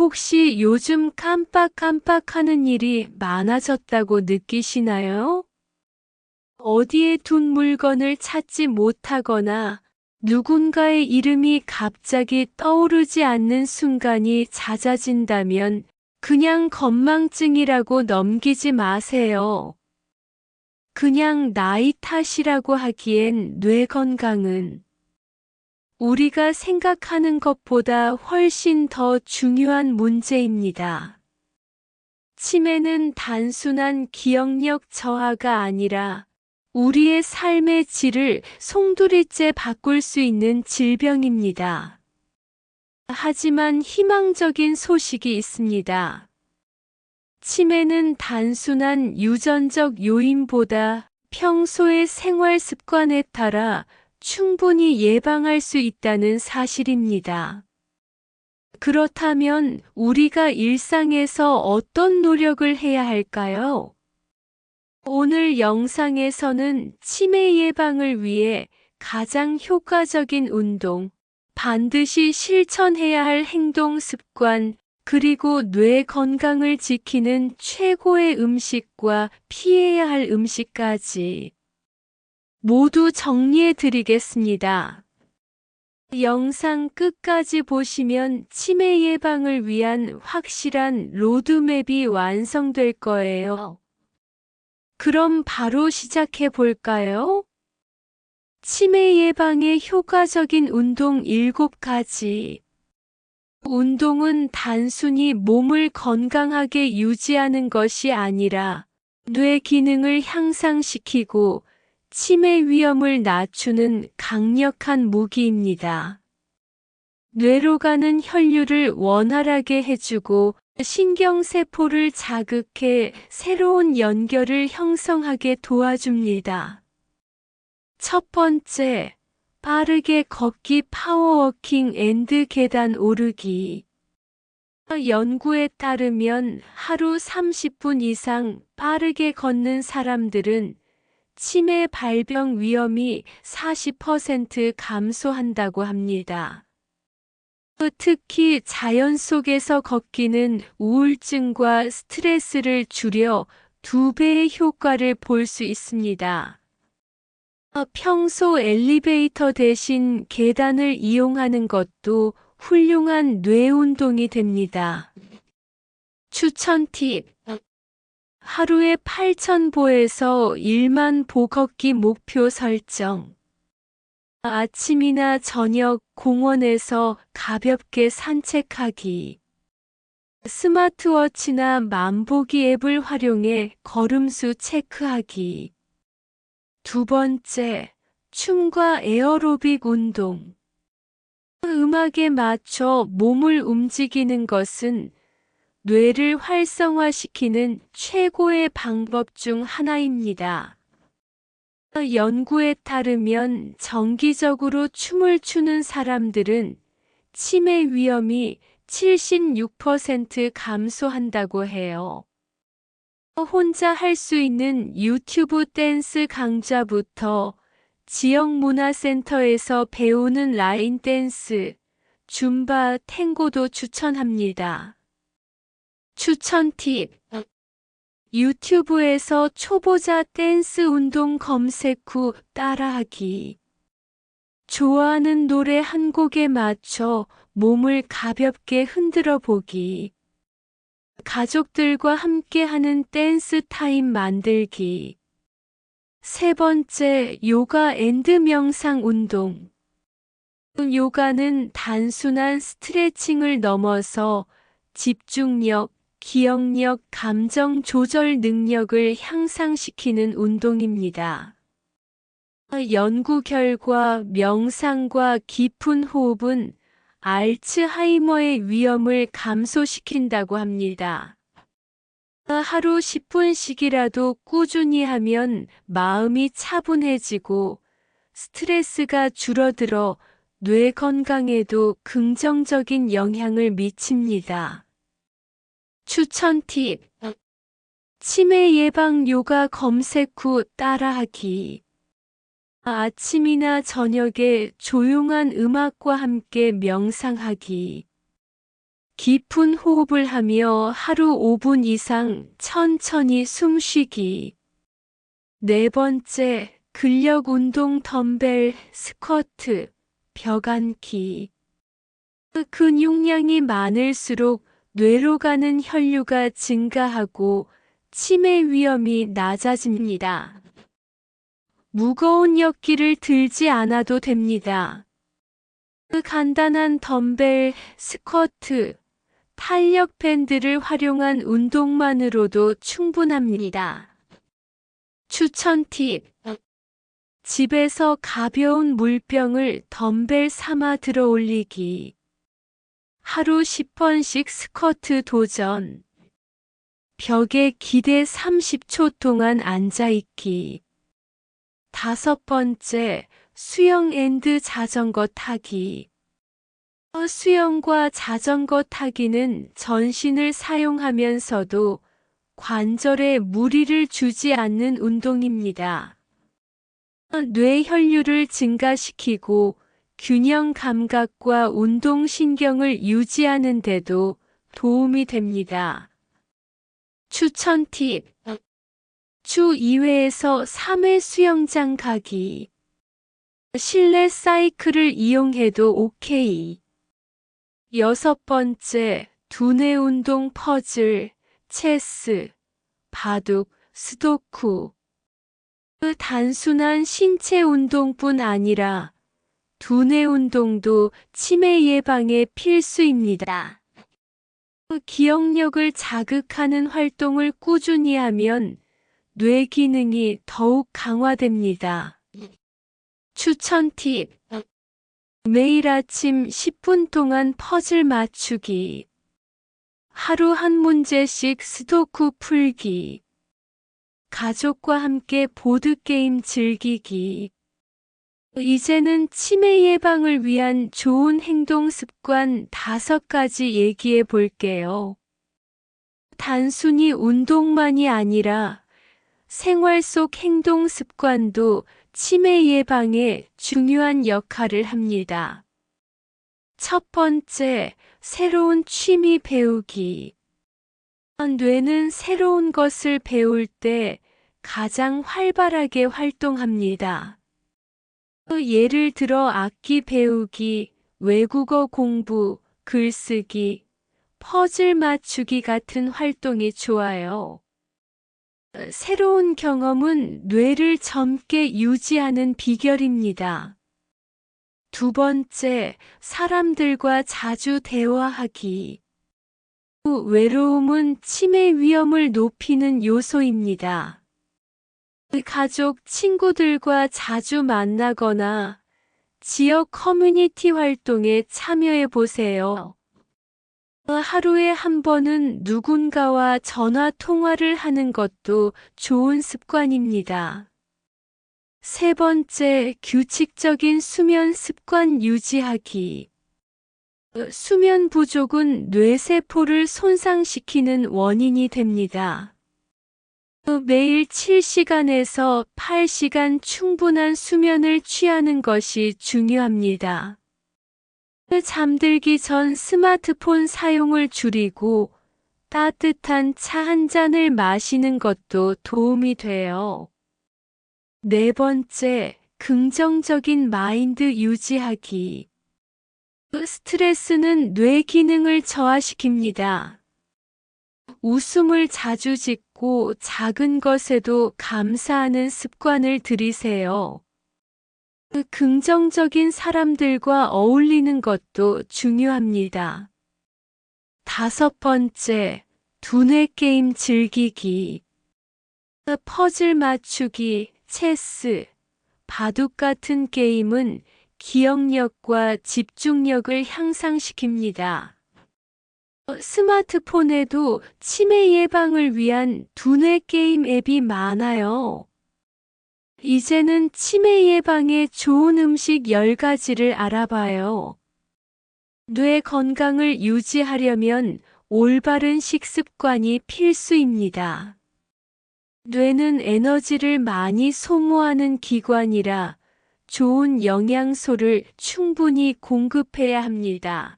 혹시 요즘 깜빡깜빡하는 일이 많아졌다고 느끼시나요? 어디에 둔 물건을 찾지 못하거나 누군가의 이름이 갑자기 떠오르지 않는 순간이 잦아진다면 그냥 건망증이라고 넘기지 마세요. 그냥 나이 탓이라고 하기엔 뇌 건강은 우리가 생각하는 것보다 훨씬 더 중요한 문제입니다. 치매는 단순한 기억력 저하가 아니라 우리의 삶의 질을 송두리째 바꿀 수 있는 질병입니다. 하지만 희망적인 소식이 있습니다. 치매는 단순한 유전적 요인보다 평소의 생활 습관에 따라 충분히 예방할 수 있다는 사실입니다. 그렇다면 우리가 일상에서 어떤 노력을 해야 할까요? 오늘 영상에서는 치매 예방을 위해 가장 효과적인 운동, 반드시 실천해야 할 행동 습관, 그리고 뇌 건강을 지키는 최고의 음식과 피해야 할 음식까지 모두 정리해 드리겠습니다. 영상 끝까지 보시면 치매 예방을 위한 확실한 로드맵이 완성될 거예요. 그럼 바로 시작해 볼까요? 치매 예방에 효과적인 운동 7가지. 운동은 단순히 몸을 건강하게 유지하는 것이 아니라 뇌 기능을 향상시키고 치매 위험을 낮추는 강력한 무기입니다. 뇌로 가는 혈류를 원활하게 해주고 신경세포를 자극해 새로운 연결을 형성하게 도와줍니다. 첫 번째, 빠르게 걷기 파워워킹 앤드 계단 오르기. 연구에 따르면 하루 30분 이상 빠르게 걷는 사람들은 치매 발병 위험이 40% 감소한다고 합니다. 특히 자연 속에서 걷기는 우울증과 스트레스를 줄여 2배의 효과를 볼 수 있습니다. 평소 엘리베이터 대신 계단을 이용하는 것도 훌륭한 뇌 운동이 됩니다. 추천 팁. 하루에 8,000보에서 1만 보 걷기 목표 설정. 아침이나 저녁 공원에서 가볍게 산책하기. 스마트워치나 만보기 앱을 활용해 걸음수 체크하기. 두 번째, 춤과 에어로빅 운동. 음악에 맞춰 몸을 움직이는 것은 뇌를 활성화시키는 최고의 방법 중 하나입니다. 연구에 따르면 정기적으로 춤을 추는 사람들은 치매 위험이 76% 감소한다고 해요. 혼자 할 수 있는 유튜브 댄스 강좌부터 지역 문화센터에서 배우는 라인 댄스, 줌바, 탱고도 추천합니다. 추천 팁. 유튜브에서 초보자 댄스 운동 검색 후 따라하기. 좋아하는 노래 한 곡에 맞춰 몸을 가볍게 흔들어 보기. 가족들과 함께하는 댄스 타임 만들기. 세 번째, 요가 앤드 명상 운동. 요가는 단순한 스트레칭을 넘어서 집중력, 기억력, 감정 조절 능력을 향상시키는 운동입니다. 연구 결과 명상과 깊은 호흡은 알츠하이머의 위험을 감소시킨다고 합니다. 하루 10분씩이라도 꾸준히 하면 마음이 차분해지고 스트레스가 줄어들어 뇌 건강에도 긍정적인 영향을 미칩니다. 추천 팁. 치매 예방 요가 검색 후 따라하기. 아침이나 저녁에 조용한 음악과 함께 명상하기. 깊은 호흡을 하며 하루 5분 이상 천천히 숨쉬기. 네 번째, 근력 운동 덤벨, 스쿼트, 벽 앉기. 근육량이 많을수록 뇌로 가는 혈류가 증가하고 치매 위험이 낮아집니다. 무거운 역기를 들지 않아도 됩니다. 간단한 덤벨, 스쿼트, 탄력 밴드를 활용한 운동만으로도 충분합니다. 추천 팁. 집에서 가벼운 물병을 덤벨 삼아 들어 올리기. 하루 10번씩 스쿼트 도전. 벽에 기대 30초 동안 앉아있기. 다섯 번째, 수영 앤드 자전거 타기. 수영과 자전거 타기는 전신을 사용하면서도 관절에 무리를 주지 않는 운동입니다. 뇌 혈류를 증가시키고 균형 감각과 운동신경을 유지하는 데도 도움이 됩니다. 추천 팁. 주 2회에서 3회 수영장 가기. 실내 사이클을 이용해도 오케이. 여섯 번째, 두뇌 운동 퍼즐, 체스, 바둑, 스도쿠. 단순한 신체 운동뿐 아니라 두뇌 운동도 치매 예방에 필수입니다. 기억력을 자극하는 활동을 꾸준히 하면 뇌 기능이 더욱 강화됩니다. 추천 팁. 매일 아침 10분 동안 퍼즐 맞추기. 하루 한 문제씩 스도쿠 풀기. 가족과 함께 보드게임 즐기기. 이제는 치매 예방을 위한 좋은 행동 습관 5가지 얘기해 볼게요. 단순히 운동만이 아니라 생활 속 행동 습관도 치매 예방에 중요한 역할을 합니다. 첫 번째, 새로운 취미 배우기. 뇌는 새로운 것을 배울 때 가장 활발하게 활동합니다. 예를 들어 악기 배우기, 외국어 공부, 글쓰기, 퍼즐 맞추기 같은 활동이 좋아요. 새로운 경험은 뇌를 젊게 유지하는 비결입니다. 두 번째, 사람들과 자주 대화하기. 외로움은 치매 위험을 높이는 요소입니다. 가족, 친구들과 자주 만나거나 지역 커뮤니티 활동에 참여해 보세요. 하루에 한 번은 누군가와 전화 통화를 하는 것도 좋은 습관입니다. 세 번째, 규칙적인 수면 습관 유지하기. 수면 부족은 뇌세포를 손상시키는 원인이 됩니다. 매일 7시간에서 8시간 충분한 수면을 취하는 것이 중요합니다. 잠들기 전 스마트폰 사용을 줄이고 따뜻한 차 한 잔을 마시는 것도 도움이 돼요. 네 번째, 긍정적인 마인드 유지하기. 스트레스는 뇌 기능을 저하시킵니다. 웃음을 자주 짓고 작은 것에도 감사하는 습관을 들이세요. 긍정적인 사람들과 어울리는 것도 중요합니다. 다섯 번째, 두뇌 게임 즐기기. 퍼즐 맞추기, 체스, 바둑 같은 게임은 기억력과 집중력을 향상시킵니다. 스마트폰에도 치매 예방을 위한 두뇌 게임 앱이 많아요. 이제는 치매 예방에 좋은 음식 10가지를 알아봐요. 뇌 건강을 유지하려면 올바른 식습관이 필수입니다. 뇌는 에너지를 많이 소모하는 기관이라 좋은 영양소를 충분히 공급해야 합니다.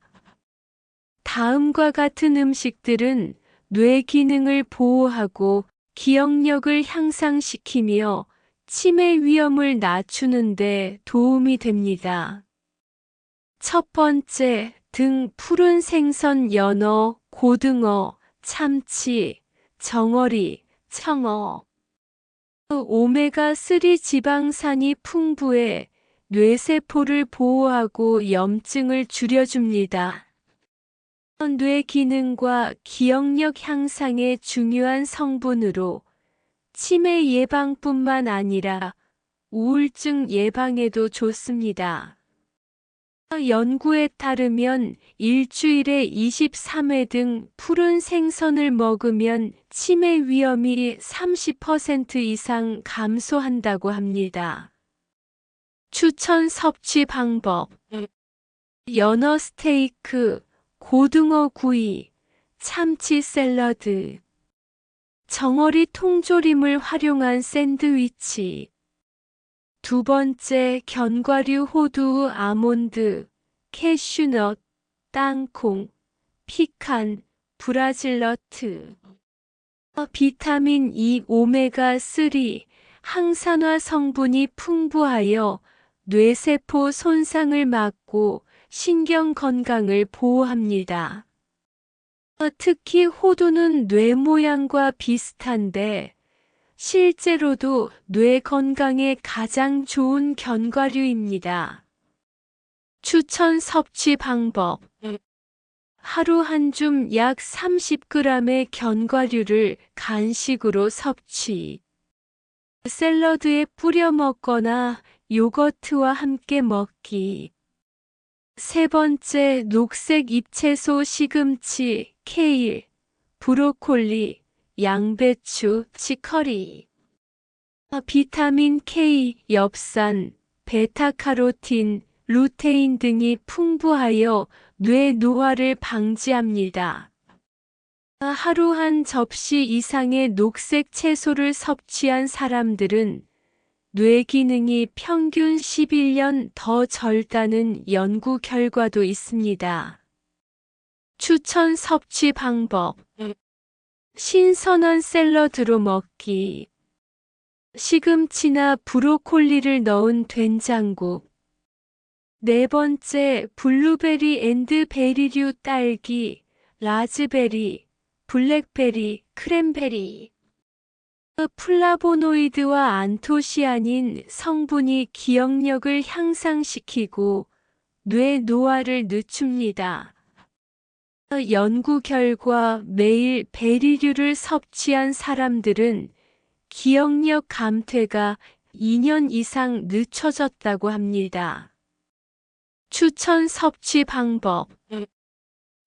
다음과 같은 음식들은 뇌 기능을 보호하고 기억력을 향상시키며 치매 위험을 낮추는 데 도움이 됩니다. 첫 번째, 등 푸른 생선 연어, 고등어, 참치, 정어리, 청어. 오메가3 지방산이 풍부해 뇌세포를 보호하고 염증을 줄여줍니다. 뇌 기능과 기억력 향상에 중요한 성분으로 치매 예방뿐만 아니라 우울증 예방에도 좋습니다. 연구에 따르면 일주일에 23회 등 푸른 생선을 먹으면 치매 위험이 30% 이상 감소한다고 합니다. 추천 섭취 방법: 연어 스테이크, 고등어 구이, 참치 샐러드, 정어리 통조림을 활용한 샌드위치. 두 번째, 견과류 호두, 아몬드, 캐슈넛, 땅콩, 피칸, 브라질너트. 비타민 E, 오메가3, 항산화 성분이 풍부하여 뇌세포 손상을 막고 신경 건강을 보호합니다. 특히 호두는 뇌 모양과 비슷한데 실제로도 뇌 건강에 가장 좋은 견과류입니다. 추천 섭취 방법: 하루 한 줌 약 30g의 견과류를 간식으로 섭취. 샐러드에 뿌려 먹거나 요거트와 함께 먹기. 세 번째, 녹색 잎채소 시금치, 케일, 브로콜리, 양배추, 치커리. 비타민 K, 엽산, 베타카로틴, 루테인 등이 풍부하여 뇌 노화를 방지합니다. 하루 한 접시 이상의 녹색 채소를 섭취한 사람들은 뇌 기능이 평균 11년 더 젊다는 연구 결과도 있습니다. 추천 섭취 방법: 신선한 샐러드로 먹기. 시금치나 브로콜리를 넣은 된장국. 네 번째, 블루베리 앤드 베리류 딸기, 라즈베리, 블랙베리, 크랜베리. 플라보노이드와 안토시아닌 성분이 기억력을 향상시키고 뇌 노화를 늦춥니다. 연구 결과 매일 베리류를 섭취한 사람들은 기억력 감퇴가 2년 이상 늦춰졌다고 합니다. 추천 섭취 방법: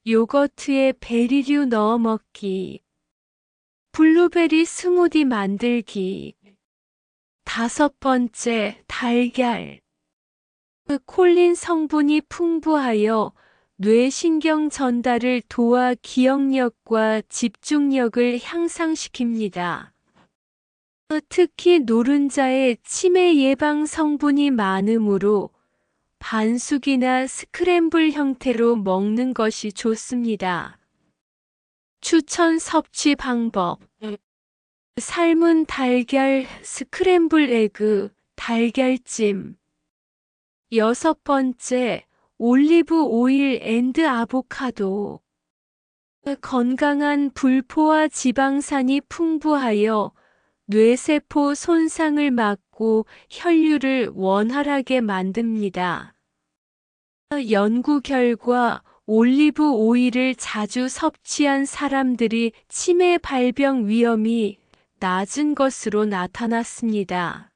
요거트에 베리류 넣어 먹기. 블루베리 스무디 만들기. 다섯 번째, 달걀. 콜린 성분이 풍부하여 뇌신경 전달을 도와 기억력과 집중력을 향상시킵니다. 특히 노른자에 치매 예방 성분이 많으므로 반숙이나 스크램블 형태로 먹는 것이 좋습니다. 추천 섭취 방법: 삶은 달걀, 스크램블 에그, 달걀찜. 여섯 번째, 올리브 오일 앤드 아보카도. 건강한 불포화 지방산이 풍부하여 뇌세포 손상을 막고 혈류를 원활하게 만듭니다. 연구 결과 올리브 오일을 자주 섭취한 사람들이 치매 발병 위험이 낮은 것으로 나타났습니다.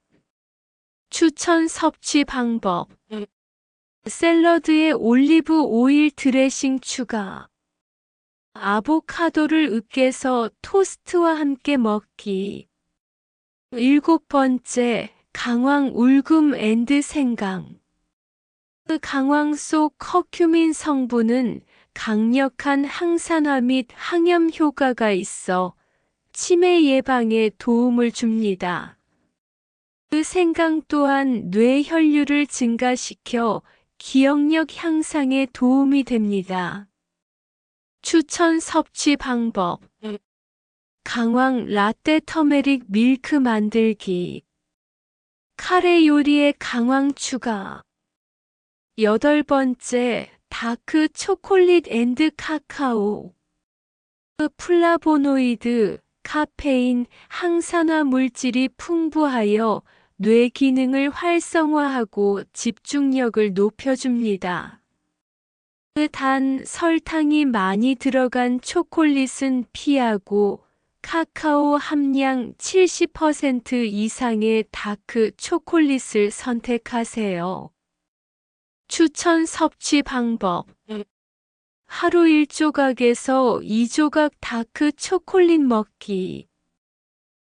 추천 섭취 방법: 샐러드에 올리브 오일 드레싱 추가. 아보카도를 으깨서 토스트와 함께 먹기. 일곱 번째, 강황 울금 앤드 생강. 강황 속 커큐민 성분은 강력한 항산화 및 항염 효과가 있어 치매 예방에 도움을 줍니다. 생강 또한 뇌 혈류를 증가시켜 기억력 향상에 도움이 됩니다. 추천 섭취 방법. 강황 라떼 터메릭 밀크 만들기. 카레 요리에 강황 추가. 8번째, 다크 초콜릿 앤드 카카오. 플라보노이드, 카페인, 항산화 물질이 풍부하여 뇌 기능을 활성화하고 집중력을 높여줍니다. 단, 설탕이 많이 들어간 초콜릿은 피하고 카카오 함량 70% 이상의 다크 초콜릿을 선택하세요. 추천 섭취 방법. 하루 1조각에서 2조각 다크 초콜릿 먹기.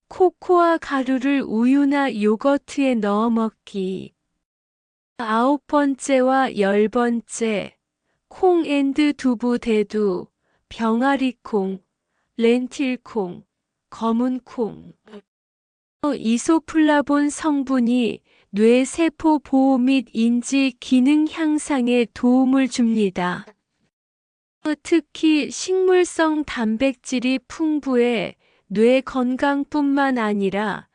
코코아 가루를 우유나 요거트에 넣어 먹기. 9번째와 10번째. 콩 앤드 두부 대두, 병아리콩, 렌틸콩, 검은콩. 이소플라본 성분이 뇌세포 보호 및 인지 기능 향상에 도움을 줍니다. 특히 식물성 단백질이 풍부해 뇌 건강뿐만 아니라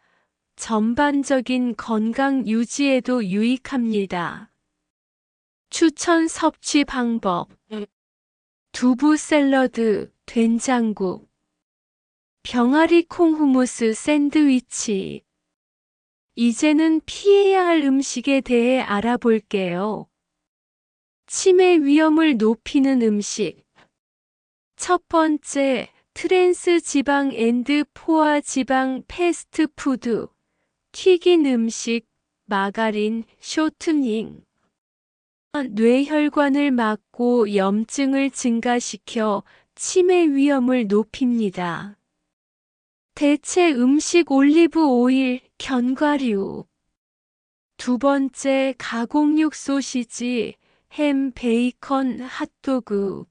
전반적인 건강 유지에도 유익합니다. 추천 섭취 방법. 두부 샐러드, 된장국. 병아리 콩 후무스 샌드위치. 이제는 피해야 할 음식에 대해 알아볼게요. 치매 위험을 높이는 음식. 첫 번째, 트랜스 지방 앤드 포화 지방 패스트푸드. 튀긴 음식, 마가린, 쇼트닝. 뇌혈관을 막고 염증을 증가시켜 치매 위험을 높입니다. 대체 음식 올리브 오일, 견과류. 두 번째, 가공육 소시지, 햄, 베이컨, 핫도그.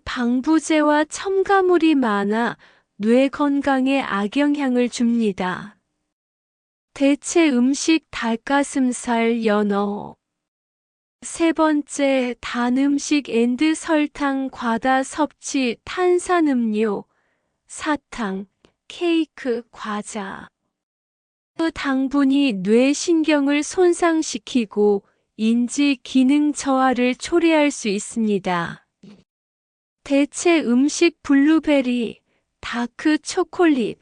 방부제와 첨가물이 많아 뇌 건강에 악영향을 줍니다. 대체 음식 닭가슴살, 연어. 세 번째, 단 음식 앤드 설탕 과다 섭취, 탄산음료, 사탕, 케이크, 과자. 당분이 뇌신경을 손상시키고 인지 기능 저하를 초래할 수 있습니다. 대체 음식 블루베리, 다크 초콜릿.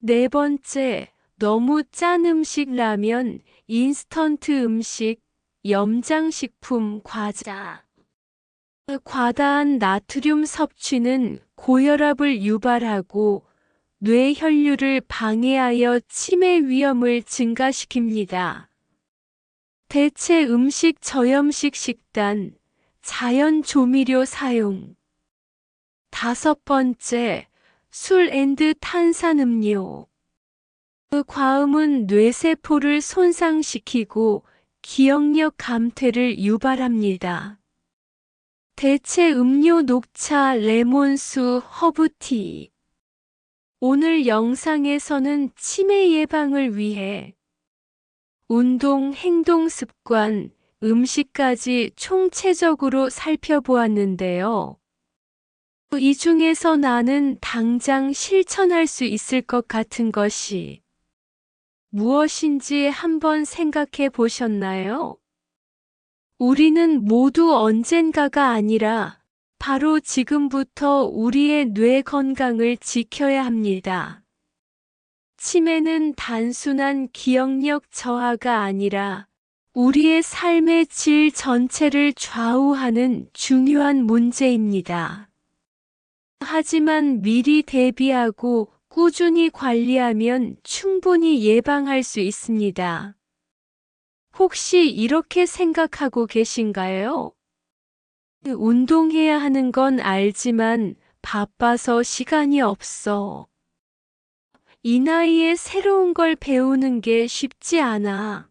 네 번째, 너무 짠 음식 라면, 인스턴트 음식, 염장식품, 과자. 과다한 나트륨 섭취는 고혈압을 유발하고 뇌혈류를 방해하여 치매 위험을 증가시킵니다. 대체 음식 저염식 식단, 자연 조미료 사용. 다섯 번째, 술 앤드 탄산음료. 과음은 뇌세포를 손상시키고 기억력 감퇴를 유발합니다. 대체 음료 녹차, 레몬수, 허브티. 오늘 영상에서는 치매 예방을 위해 운동, 행동 습관, 음식까지 총체적으로 살펴보았는데요. 이 중에서 나는 당장 실천할 수 있을 것 같은 것이 무엇인지 한번 생각해 보셨나요? 우리는 모두 언젠가가 아니라 바로 지금부터 우리의 뇌 건강을 지켜야 합니다. 치매는 단순한 기억력 저하가 아니라 우리의 삶의 질 전체를 좌우하는 중요한 문제입니다. 하지만 미리 대비하고 꾸준히 관리하면 충분히 예방할 수 있습니다. 혹시 이렇게 생각하고 계신가요? 운동해야 하는 건 알지만 바빠서 시간이 없어. 이 나이에 새로운 걸 배우는 게 쉽지 않아.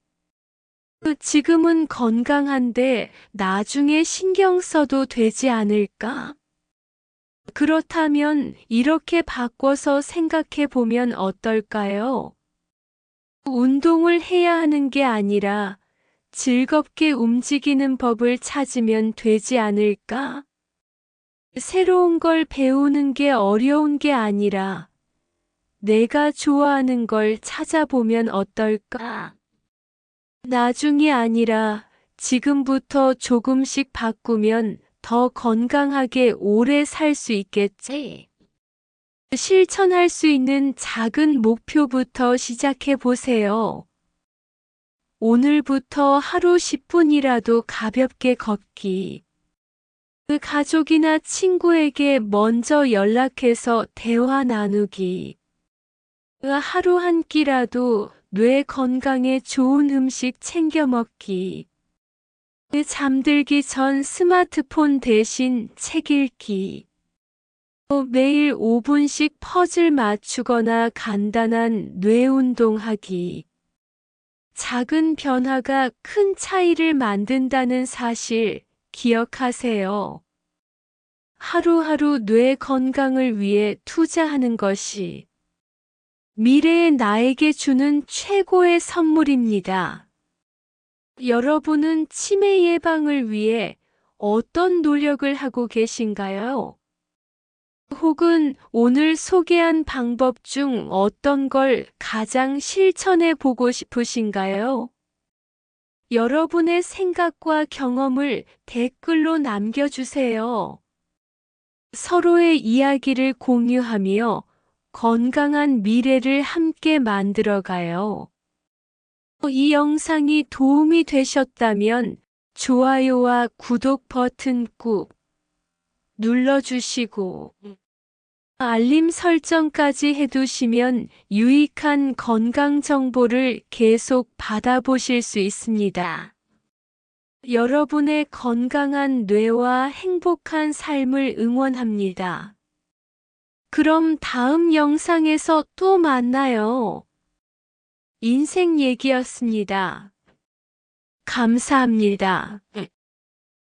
지금은 건강한데 나중에 신경 써도 되지 않을까? 그렇다면 이렇게 바꿔서 생각해 보면 어떨까요? 운동을 해야 하는 게 아니라 즐겁게 움직이는 법을 찾으면 되지 않을까? 새로운 걸 배우는 게 어려운 게 아니라 내가 좋아하는 걸 찾아보면 어떨까? 나중이 아니라 지금부터 조금씩 바꾸면 더 건강하게 오래 살 수 있겠지. 실천할 수 있는 작은 목표부터 시작해 보세요. 오늘부터 하루 10분이라도 가볍게 걷기. 그 가족이나 친구에게 먼저 연락해서 대화 나누기. 하루 한 끼라도 뇌 건강에 좋은 음식 챙겨 먹기. 잠들기 전 스마트폰 대신 책 읽기. 매일 5분씩 퍼즐 맞추거나 간단한 뇌 운동하기. 작은 변화가 큰 차이를 만든다는 사실 기억하세요. 하루하루 뇌 건강을 위해 투자하는 것이 미래의 나에게 주는 최고의 선물입니다. 여러분은 치매 예방을 위해 어떤 노력을 하고 계신가요? 혹은 오늘 소개한 방법 중 어떤 걸 가장 실천해 보고 싶으신가요? 여러분의 생각과 경험을 댓글로 남겨주세요. 서로의 이야기를 공유하며 건강한 미래를 함께 만들어가요. 이 영상이 도움이 되셨다면 좋아요와 구독 버튼 꾹 눌러주시고 알림 설정까지 해두시면 유익한 건강 정보를 계속 받아보실 수 있습니다. 여러분의 건강한 뇌와 행복한 삶을 응원합니다. 그럼 다음 영상에서 또 만나요. 인생 얘기였습니다. 감사합니다.